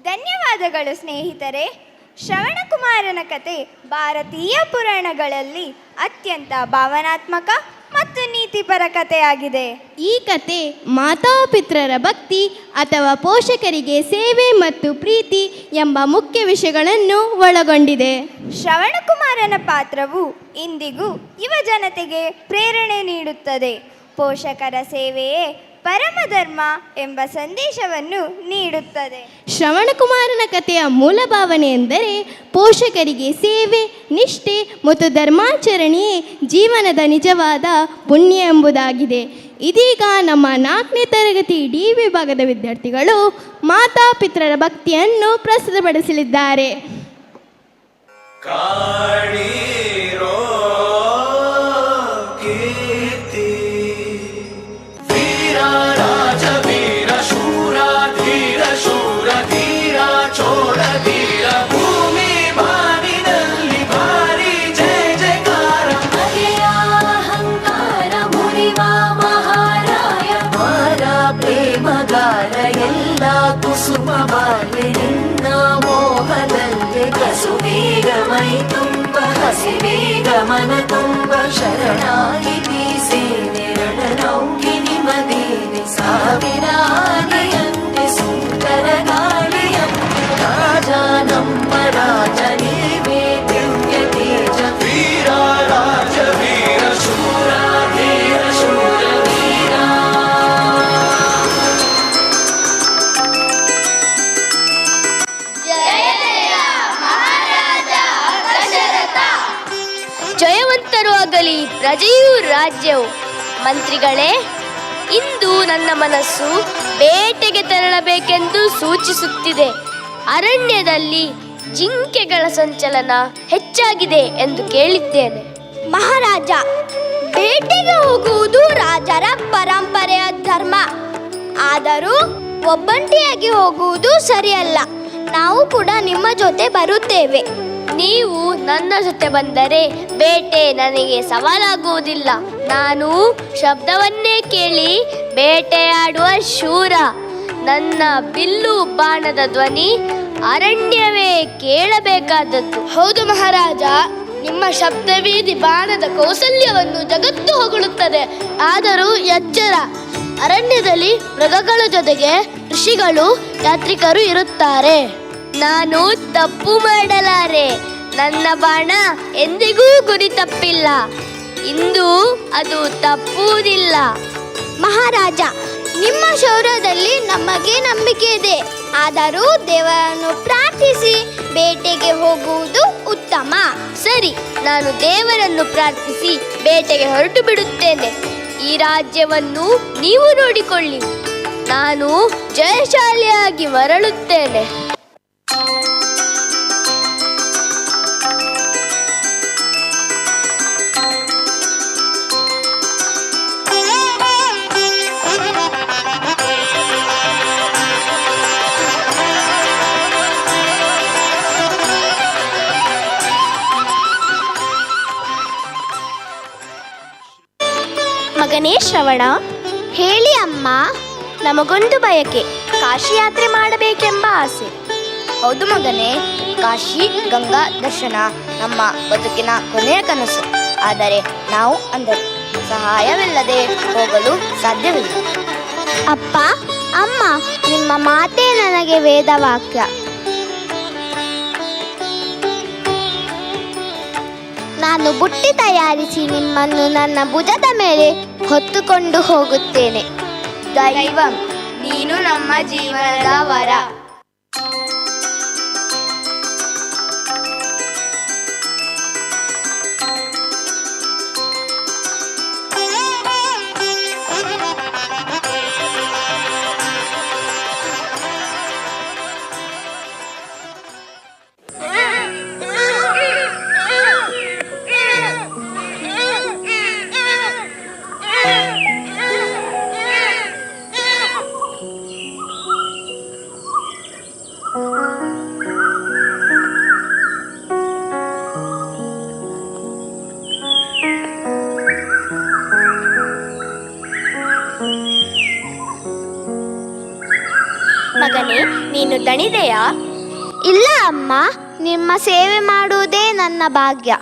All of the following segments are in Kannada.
ಧನ್ಯವಾದಗಳು ಸ್ನೇಹಿತರೆ. ಶ್ರವಣಕುಮಾರನ ಕತೆ ಭಾರತೀಯ ಪುರಾಣಗಳಲ್ಲಿ ಅತ್ಯಂತ ಭಾವನಾತ್ಮಕ ಮತ್ತು ನೀತಿಪರ ಕಥೆಯಾಗಿದೆ. ಈ ಕತೆ ಮಾತಾಪಿತೃರ ಭಕ್ತಿ ಅಥವಾ ಪೋಷಕರಿಗೆ ಸೇವೆ ಮತ್ತು ಪ್ರೀತಿ ಎಂಬ ಮುಖ್ಯ ವಿಷಯಗಳನ್ನು ಒಳಗೊಂಡಿದೆ. ಶ್ರವಣಕುಮಾರನ ಪಾತ್ರವು ಇಂದಿಗೂ ಯುವ ಜನತೆಗೆ ಪ್ರೇರಣೆ ನೀಡುತ್ತದೆ. ಪೋಷಕರ ಸೇವೆಯೇ ಪರಮಧರ್ಮ ಎಂಬ ಸಂದೇಶವನ್ನು ನೀಡುತ್ತದೆ. ಶ್ರವಣಕುಮಾರನ ಕಥೆಯ ಮೂಲ ಭಾವನೆ ಎಂದರೆ ಪೋಷಕರಿಗೆ ಸೇವೆ, ನಿಷ್ಠೆ ಮತ್ತು ಧರ್ಮಾಚರಣೆಯೇ ಜೀವನದ ನಿಜವಾದ ಪುಣ್ಯ ಎಂಬುದಾಗಿದೆ. ಇದೀಗ ನಮ್ಮ 4ನೇ ತರಗತಿ ಡಿ ವಿಭಾಗದ ವಿದ್ಯಾರ್ಥಿಗಳು ಮಾತಾಪಿತೃರ ಭಕ್ತಿಯನ್ನು ಪ್ರಸ್ತುತಪಡಿಸಲಿದ್ದಾರೆ. ಗಮನ ತುಂಬ ಶರಣಾಗಿತಿ ಸೇನೆ ರಣನೌಕಿನಿ ಮದೀನೆ ಸಾವಿರಾನಿಯಂತೆ ಸುಂದರ ಗಾಳಿಯಂತೆ ರಾಜ ನಮ್ಮ ರಾಜ ನೀವೇ ದಿವ್ಯ ತೇಜ ವೀರ ರಾಜ ವೀರ ಶೂರ ಧೀರ ಶೂರ ವೀರ. ಜಯವಂತರು ಆಗಲಿ ಪ್ರಜೆಯೂ ರಾಜ್ಯವು. ಮಂತ್ರಿಗಳೇ, ಇಂದು ನನ್ನ ಮನಸ್ಸು ಬೇಟೆಗೆ ತೆರಳಬೇಕೆಂದು ಸೂಚಿಸುತ್ತಿದೆ. ಅರಣ್ಯದಲ್ಲಿ ಜಿಂಕೆಗಳ ಸಂಚಲನ ಹೆಚ್ಚಾಗಿದೆ ಎಂದು ಕೇಳಿದ್ದೇನೆ. ಮಹಾರಾಜ, ಬೇಟೆಗೆ ಹೋಗುವುದು ರಾಜರ ಪರಂಪರೆಯ ಧರ್ಮ. ಆದರೂ ಒಬ್ಬಂಟಿಯಾಗಿ ಹೋಗುವುದು ಸರಿಯಲ್ಲ. ನಾವು ಕೂಡ ನಿಮ್ಮ ಜೊತೆ ಬರುತ್ತೇವೆ. ನೀವು ನನ್ನ ಜೊತೆ ಬಂದರೆ ಬೇಟೆ ನನಗೆ ಸವಾಲಾಗುವುದಿಲ್ಲ. ನಾನು ಶಬ್ದವನ್ನೇ ಕೇಳಿ ಬೇಟೆಯಾಡುವ ಶೂರ. ನನ್ನ ಬಿಲ್ಲು ಬಾಣದ ಧ್ವನಿ ಅರಣ್ಯವೇ ಕೇಳಬೇಕಾದದ್ದು. ಹೌದು ಮಹಾರಾಜ, ನಿಮ್ಮ ಶಬ್ದವೀದಿ ಬಾಣದ ಕೌಶಲ್ಯವನ್ನು ಜಗತ್ತು ಹೊಗಳುತ್ತದೆ. ಆದರೂ ಎಚ್ಚರ, ಅರಣ್ಯದಲ್ಲಿ ಮೃಗಗಳ ಜೊತೆಗೆ ಋಷಿಗಳು, ಯಾತ್ರಿಕರು ಇರುತ್ತಾರೆ. ನಾನು ತಪ್ಪು ಮಾಡಲಾರೆ. ನನ್ನ ಬಾಣ ಎಂದಿಗೂ ಗುರಿ ತಪ್ಪಿಲ್ಲ. ಇಂದು ಅದು ತಪ್ಪುವುದಿಲ್ಲ. ಮಹಾರಾಜ, ನಿಮ್ಮ ಶೌರ್ಯದಲ್ಲಿ ನಮಗೆ ನಂಬಿಕೆ ಇದೆ. ಆದರೂ ದೇವರನ್ನು ಪ್ರಾರ್ಥಿಸಿ ಬೇಟೆಗೆ ಹೋಗುವುದು ಉತ್ತಮ. ಸರಿ, ನಾನು ದೇವರನ್ನು ಪ್ರಾರ್ಥಿಸಿ ಬೇಟೆಗೆ ಹೊರಟು ಬಿಡುತ್ತೇನೆ. ಈ ರಾಜ್ಯವನ್ನು ನೀವು ನೋಡಿಕೊಳ್ಳಿ. ನಾನು ಜಯಶಾಲಿಯಾಗಿ ಮರಳುತ್ತೇನೆ. ಮಗನೇ ಶ್ರವಣ, ಹೇಳಿ ಅಮ್ಮ. ನಮಗೊಂದು ಬಯಕೆ, ಕಾಶಿ ಯಾತ್ರೆ ಮಾಡಬೇಕೆಂಬ ಆಸೆ. ಹೌದು ಮಗನೇ, ಕಾಶಿ ಗಂಗಾ ದರ್ಶನ ನಮ್ಮ ಬದುಕಿನ ಕೊನೆಯ ಕನಸು. ಆದರೆ ನಾವು ಅಂದರೆ ಸಹಾಯವಿಲ್ಲದೆ ಹೋಗಲು ಸಾಧ್ಯವಿಲ್ಲ. ಅಪ್ಪ, ಅಮ್ಮ, ನಿಮ್ಮ ಮಾತೇ ನನಗೆ ವೇದವಾಕ್ಯ. ನಾನು ಬುಟ್ಟಿ ತಯಾರಿಸಿ ನಿಮ್ಮನ್ನು ನನ್ನ ಭುಜದ ಮೇಲೆ ಹೊತ್ತುಕೊಂಡು ಹೋಗುತ್ತೇನೆ. ದೈವಂ, ನೀನು ನಮ್ಮ ಜೀವನದ ವರ. ನೀನು ದಣಿದೆಯಾ? ಇಲ್ಲ ಅಮ್ಮ, ನಿಮ್ಮ ಸೇವೆ ಮಾಡುವುದೇ ನನ್ನ ಭಾಗ್ಯ.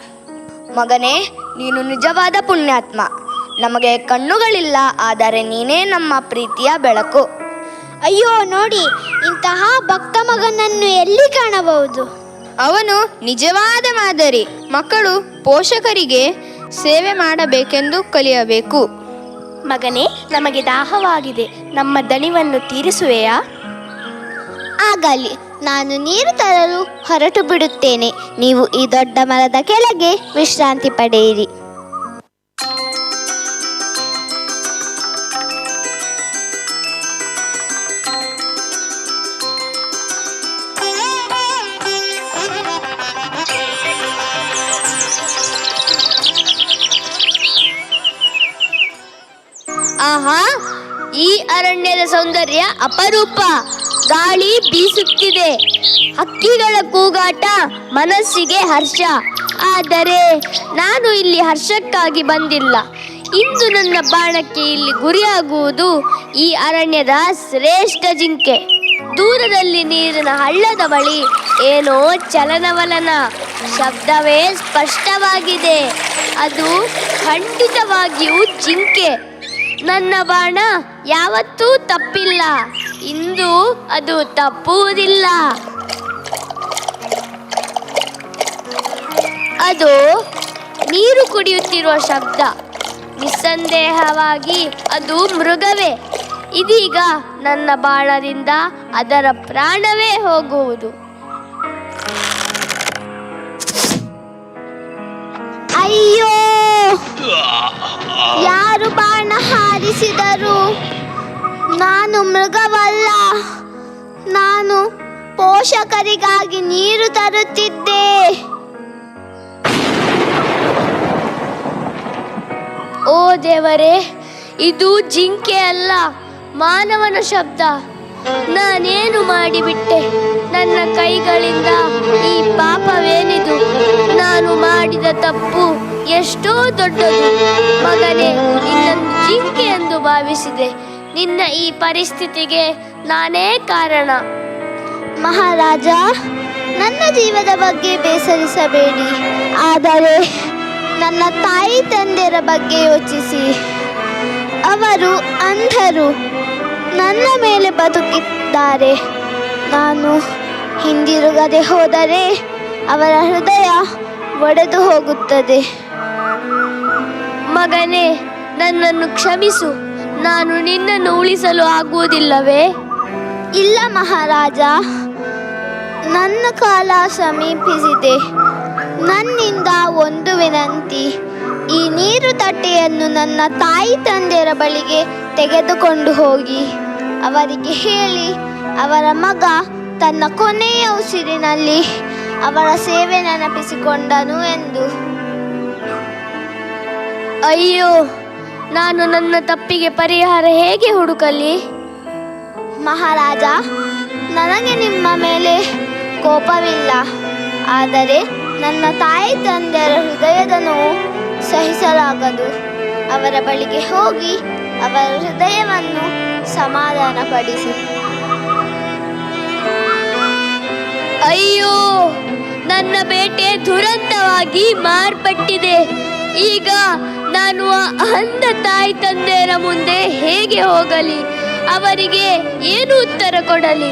ಮಗನೇ, ನೀನು ನಿಜವಾದ ಪುಣ್ಯಾತ್ಮ. ನಮಗೆ ಕಣ್ಣುಗಳಿಲ್ಲ, ಆದರೆ ನೀನೇ ನಮ್ಮ ಪ್ರೀತಿಯ ಬೆಳಕು. ಅಯ್ಯೋ ನೋಡಿ, ಇಂತಹ ಭಕ್ತ ಮಗನನ್ನು ಎಲ್ಲಿ ಕಾಣಬಹುದು? ಅವನು ನಿಜವಾದ ಮಾದರಿ. ಮಕ್ಕಳು ಪೋಷಕರಿಗೆ ಸೇವೆ ಮಾಡಬೇಕೆಂದು ಕಲಿಯಬೇಕು. ಮಗನೇ, ನಮಗೆ ದಾಹವಾಗಿದೆ, ನಮ್ಮ ದಣಿವನ್ನು ತೀರಿಸುವೆಯಾ? ಆಗಲಿ, ನಾನು ನೀರು ತರಲು ಹೊರಟು ಬಿಡುತ್ತೇನೆ. ನೀವು ಈ ದೊಡ್ಡ ಮರದ ಕೆಳಗೆ ವಿಶ್ರಾಂತಿ ಪಡೆಯಿರಿ. ಆಹಾ, ಈ ಅರಣ್ಯದ ಸೌಂದರ್ಯ ಅಪರೂಪ. ಗಾಳಿ ಬೀಸುತ್ತಿದೆ, ಹಕ್ಕಿಗಳ ಕೂಗಾಟ ಮನಸ್ಸಿಗೆ ಹರ್ಷ. ಆದರೆ ನಾನು ಇಲ್ಲಿ ಹರ್ಷಕ್ಕಾಗಿ ಬಂದಿಲ್ಲ. ಇಂದು ನನ್ನ ಬಾಣಕ್ಕೆ ಇಲ್ಲಿ ಗುರಿಯಾಗುವುದು ಈ ಅರಣ್ಯದ ಶ್ರೇಷ್ಠ ಜಿಂಕೆ. ದೂರದಲ್ಲಿ ನೀರಿನ ಹಳ್ಳದ ಬಳಿ ಏನೋ ಚಲನವಲನ, ಶಬ್ದವೇ ಸ್ಪಷ್ಟವಾಗಿದೆ. ಅದು ಖಂಡಿತವಾಗಿಯೂ ಜಿಂಕೆ. ನನ್ನ ಬಾಣ ಯಾವತ್ತೂ ತಪ್ಪಿಲ್ಲ, ಇಂದು ಅದು ತಪ್ಪುವುದಿಲ್ಲ. ಅದು ನೀರು ಕುಡಿಯುತ್ತಿರುವ ಶಬ್ದ. ನಿಸ್ಸಂದೇಹವಾಗಿ ಅದು ಮೃಗವೇ. ಇದೀಗ ನನ್ನ ಬಾಣದಿಂದ ಅದರ ಪ್ರಾಣವೇ ಹೋಗುವುದು. ಅಯ್ಯೋ, ಯಾರು ಬಾಣ ಹಾರಿಸಿದರು? ನಾನು ಮೃಗವಲ್ಲ, ನಾನು ಪೋಷಕರಿಗಾಗಿ ನೀರು ತರುತ್ತಿದ್ದೆ. ಓ ದೇವರೇ, ಇದು ಜಿಂಕೆ ಅಲ್ಲ, ಮಾನವನ ಶಬ್ದ. ನಾನೇನು ಮಾಡಿಬಿಟ್ಟೆ? ನನ್ನ ಕೈಗಳಿಂದ ಈ ಪಾಪವೇನಿದು? ನಾನು ಮಾಡಿದ ತಪ್ಪು ಎಷ್ಟೋ ದೊಡ್ಡದು. ಮಗನೇ, ನಿನ್ನನ್ನು ಜಿಂಕೆ ಎಂದು ಭಾವಿಸಿದೆ. ನಿನ್ನ ಈ ಪರಿಸ್ಥಿತಿಗೆ ನಾನೇ ಕಾರಣ. ಮಹಾರಾಜ, ನನ್ನ ಜೀವದ ಬಗ್ಗೆ ಬೇಸರಿಸಬೇಡಿ, ಆದರೆ ನನ್ನ ತಾಯಿ ತಂದೆಯರ ಬಗ್ಗೆ ಯೋಚಿಸಿ. ಅವರು ಅಂಧರು, ನನ್ನ ಮೇಲೆ ಬದುಕಿದ್ದಾರೆ. ನಾನು ಹಿಂದಿರುಗದೆ ಹೋದರೆ ಅವರ ಹೃದಯ ಒಡೆದು ಹೋಗುತ್ತದೆ. ಮಗನೇ, ನನ್ನನ್ನು ಕ್ಷಮಿಸು. ನಾನು ನಿನ್ನನ್ನು ಉಳಿಸಲು ಆಗುವುದಿಲ್ಲವೇ? ಇಲ್ಲ ಮಹಾರಾಜ, ನನ್ನ ಕಾಲ ಸಮೀಪಿಸಿದೆ. ನನ್ನಿಂದ ಒಂದು ವಿನಂತಿ. ಈ ನೀರು ತಟ್ಟೆಯನ್ನು ನನ್ನ ತಾಯಿ ತಂದೆಯರ ಬಳಿಗೆ ತೆಗೆದುಕೊಂಡು ಹೋಗಿ ಅವರಿಗೆ ಹೇಳಿ, ಅವರ ಮಗ ತನ್ನ ಕೊನೆಯ ಉಸಿರಿನಲ್ಲಿ ಅವರ ಸೇವೆ ನೆನಪಿಸಿಕೊಂಡನು ಎಂದು. ಅಯ್ಯೋ, ನಾನು ನನ್ನ ತಪ್ಪಿಗೆ ಪರಿಹಾರ ಹೇಗೆ ಹುಡುಕಲಿ? ಮಹಾರಾಜ, ನನಗೆ ನಿಮ್ಮ ಮೇಲೆ ಕೋಪವಿಲ್ಲ, ಆದರೆ ನನ್ನ ತಾಯಿ ತಂದೆಯರ ಹೃದಯದ ನೋವು ಸಹಿಸಲಾಗದು. ಅವರ ಬಳಿಗೆ ಹೋಗಿ ಅವರ ಹೃದಯವನ್ನು ಸಮಾಧಾನಪಡಿಸಿ. ಅಯ್ಯೋ, ನನ್ನ ಬೇಟೆ ದುರಂತವಾಗಿ ಮಾರ್ಪಟ್ಟಿದೆ. ಈಗ ನಾನು ಆ ಅಂಧ ತಾಯಿ ತಂದೆಯರ ಮುಂದೆ ಹೇಗೆ ಹೋಗಲಿ? ಅವರಿಗೆ ಏನು ಉತ್ತರ ಕೊಡಲಿ?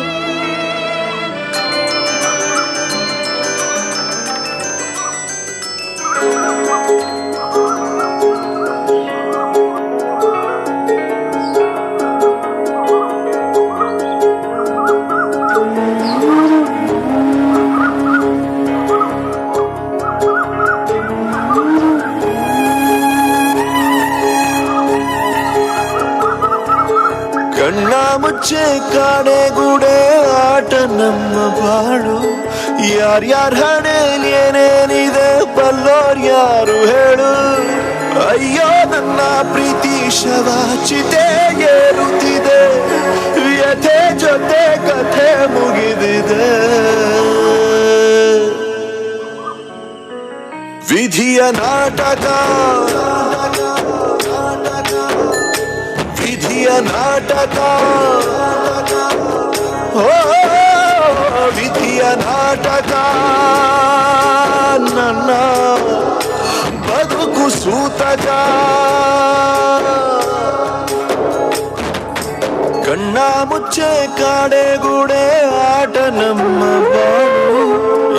ಕಣ್ಣ ಮುಚ್ಚೆ ಕಾಣೆಗೂಡೆ ಆಟ ನಮ್ಮ ಬಾಳು. ಯಾರ್ಯಾರ ಹಣೆಯಲ್ಲಿ ಏನೇನಿದೆ ಬಲ್ಲೋರ್ ಯಾರು ಹೇಳು? ಅಯ್ಯೋ, ನನ್ನ ಪ್ರೀತಿ ಶವ ಚಿತೆ ಏರುತ್ತಿದೆ, ವ್ಯಥೆ ಜೊತೆ ಕಥೆ ಮುಗಿದಿದೆ. ವಿಧಿಯ ನಾಟಕ, ವಿಧಿಯ ನಾಟಕ, ಓ ವಿಧಿಯ ನಾಟಕ ನನ್ನ ಬದುಕು ಸೂತಕ ಕಣ್ಣ ಮುಚ್ಚೆ ಕಾಡೆಗೂಡೆ ಆಟ ನಮ್ಮ ಬಾಳು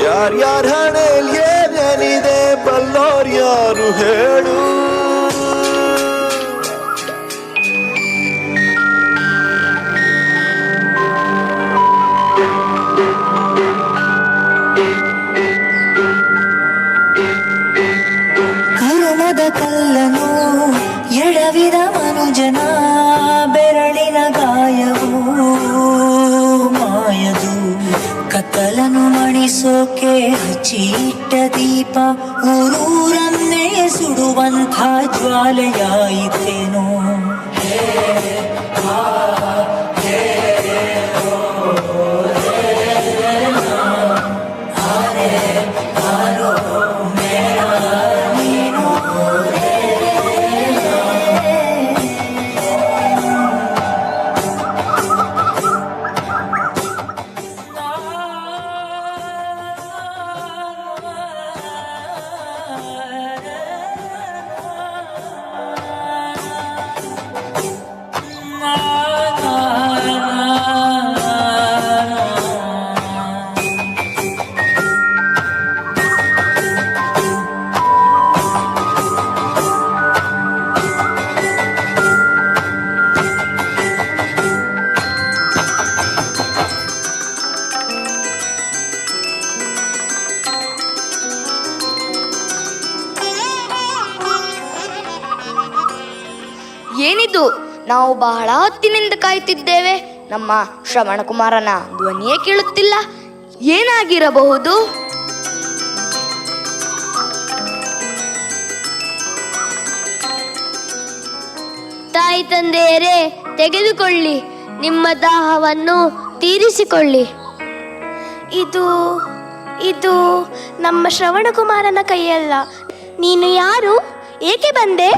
ಯಾರ್ಯಾರ ಹಣೆಲ್ ಏನೇನಿದೆ ಬಲ್ಲೋರ್ ಯಾರು ಹೇಳು ಕರುಮದ ಕಲ್ಲನು ಎಡವಿದ ಮನುಜನ ಬೆರಳಿನ ಗಾಯವು ಮಾಯದು ಕತ್ತಲನು ಮಣಿಸೋಕೆ ಹಚ್ಚಿಟ್ಟ ದೀಪ ಊರೂರನ್ನೇ ಸುಡುವಂಥ ಜ್ವಾಲೆಯಾಯಿತೇನೋ ಏನಿದು? ನಾವು ಬಹಳ ಹೊತ್ತಿನಿಂದ ಕಾಯ್ತಿದ್ದೇವೆ. ನಮ್ಮ ಶ್ರವಣಕುಮಾರನ ಧ್ವನಿಯೇ ಕೇಳುತ್ತಿಲ್ಲ. ಏನಾಗಿರಬಹುದು? ತಾಯಿ ತಂದೆಯರೇ, ತೆಗೆದುಕೊಳ್ಳಿ, ನಿಮ್ಮ ದಾಹವನ್ನು ತೀರಿಸಿಕೊಳ್ಳಿ. ಇದು ಇದು ನಮ್ಮ ಶ್ರವಣಕುಮಾರನ ಕೈಯಲ್ಲ. ನೀನು ಯಾರು? ಏಕೆ ಬಂದೆ?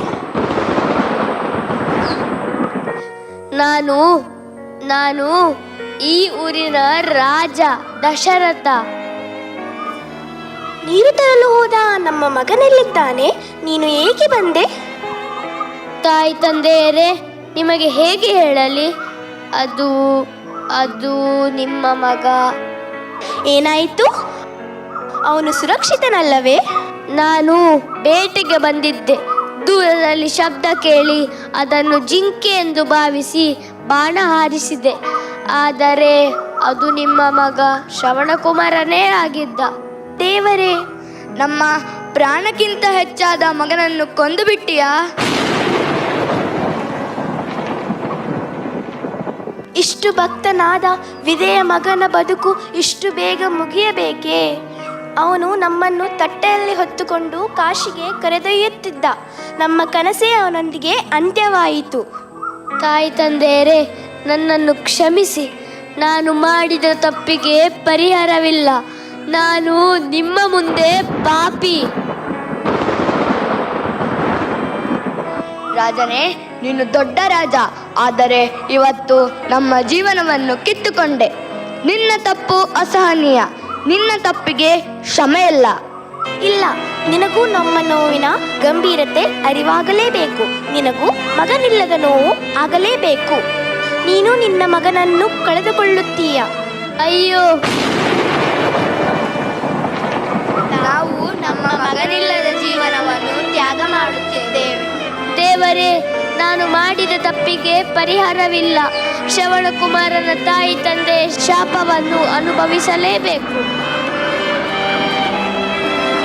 ನಾನು ಈ ಊರಿನ ರಾಜ ದಶರಥ. ನೀರು ತರಲು ಹೋದ ನಮ್ಮ ಮಗನೆಲ್ಲಿದ್ದಾನೆ? ನೀನು ಏಕೆ ಬಂದೆ? ತಾಯಿ ತಂದೆಯರೇ, ನಿಮಗೆ ಹೇಗೆ ಹೇಳಲಿ? ಅದು ನಿಮ್ಮ ಮಗ. ಏನಾಯಿತು? ಅವನು ಸುರಕ್ಷಿತನಲ್ಲವೇ? ನಾನು ಬೇಟೆಗೆ ಬಂದಿದ್ದೆ. ದೂರದಲ್ಲಿ ಶಬ್ದ ಕೇಳಿ ಅದನ್ನು ಜಿಂಕೆ ಎಂದು ಭಾವಿಸಿ ಬಾಣ ಹಾರಿಸಿದೆ. ಆದರೆ ಅದು ನಿಮ್ಮ ಮಗ ಶ್ರವಣಕುಮಾರನೇ ಆಗಿದ್ದ. ದೇವರೇ, ನಮ್ಮ ಪ್ರಾಣಕ್ಕಿಂತ ಹೆಚ್ಚಾದ ಮಗನನ್ನು ಕೊಂದು ಬಿಟ್ಟಿಯಾ? ಇಷ್ಟು ಭಕ್ತನಾದ ವಿಧೇಯ ಮಗನ ಬದುಕು ಇಷ್ಟು ಬೇಗ ಮುಗಿಯಬೇಕೇ? ಅವನು ನಮ್ಮನ್ನು ತಟ್ಟೆಯಲ್ಲಿ ಹೊತ್ತುಕೊಂಡು ಕಾಶಿಗೆ ಕರೆದೊಯ್ಯುತ್ತಿದ್ದ. ನಮ್ಮ ಕನಸೇ ಅವನೊಂದಿಗೆ ಅಂತ್ಯವಾಯಿತು. ತಾಯಿ ತಂದೆಯರೇ, ನನ್ನನ್ನು ಕ್ಷಮಿಸಿ. ನಾನು ಮಾಡಿದ ತಪ್ಪಿಗೆ ಪರಿಹಾರವಿಲ್ಲ. ನಾನು ನಿಮ್ಮ ಮುಂದೆ ಪಾಪಿ. ರಾಜನೇ, ನೀನು ದೊಡ್ಡ ರಾಜ. ಆದರೆ ಇವತ್ತು ನಮ್ಮ ಜೀವನವನ್ನು ಕಿತ್ತುಕೊಂಡೆ. ನಿನ್ನ ತಪ್ಪು ಅಸಹನೀಯ. ನಿನ್ನ ತಪ್ಪಿಗೆ ಕ್ಷಮೆಯಿಲ್ಲ. ಇಲ್ಲ, ನಿನಗೂ ನಮ್ಮ ನೋವಿನ ಗಂಭೀರತೆ ಅರಿವಾಗಲೇಬೇಕು. ನಿನಗೂ ಮಗನಿಲ್ಲದ ನೋವು ಆಗಲೇಬೇಕು. ನೀನು ನಿನ್ನ ಮಗನನ್ನು ಕಳೆದುಕೊಳ್ಳುತ್ತೀಯ. ಅಯ್ಯೋ, ನಾವು ನಮ್ಮ ಮಗನಿಲ್ಲದ ಜೀವನವನ್ನು ತ್ಯಾಗ ಮಾಡುತ್ತಿದ್ದೇವೆ. ದೇವರೇ, ನಾನು ಮಾಡಿದ ತಪ್ಪಿಗೆ ಪರಿಹಾರವಿಲ್ಲ. ಶ್ರವಣಕುಮಾರನ ತಾಯಿ ತಂದೆ ಶಾಪವನ್ನು ಅನುಭವಿಸಲೇಬೇಕು.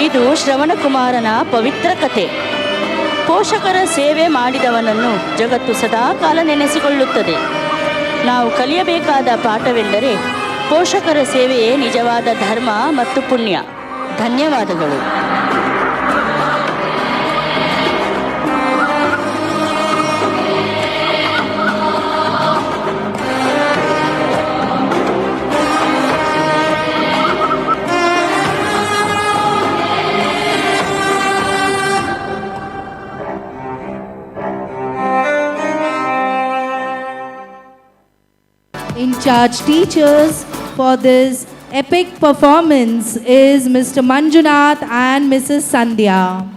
ಇದು ಶ್ರವಣಕುಮಾರನ ಪವಿತ್ರ ಕಥೆ. ಪೋಷಕರ ಸೇವೆ ಮಾಡಿದವನನ್ನು ಜಗತ್ತು ಸದಾಕಾಲ ನೆನೆಸಿಕೊಳ್ಳುತ್ತದೆ. ನಾವು ಕಲಿಯಬೇಕಾದ ಪಾಠವೆಂದರೆ ಪೋಷಕರ ಸೇವೆಯೇ ನಿಜವಾದ ಧರ್ಮ ಮತ್ತು ಪುಣ್ಯ. ಧನ್ಯವಾದಗಳು. In charge teachers for this epic performance is Mr. Manjunath and Mrs. Sandhya.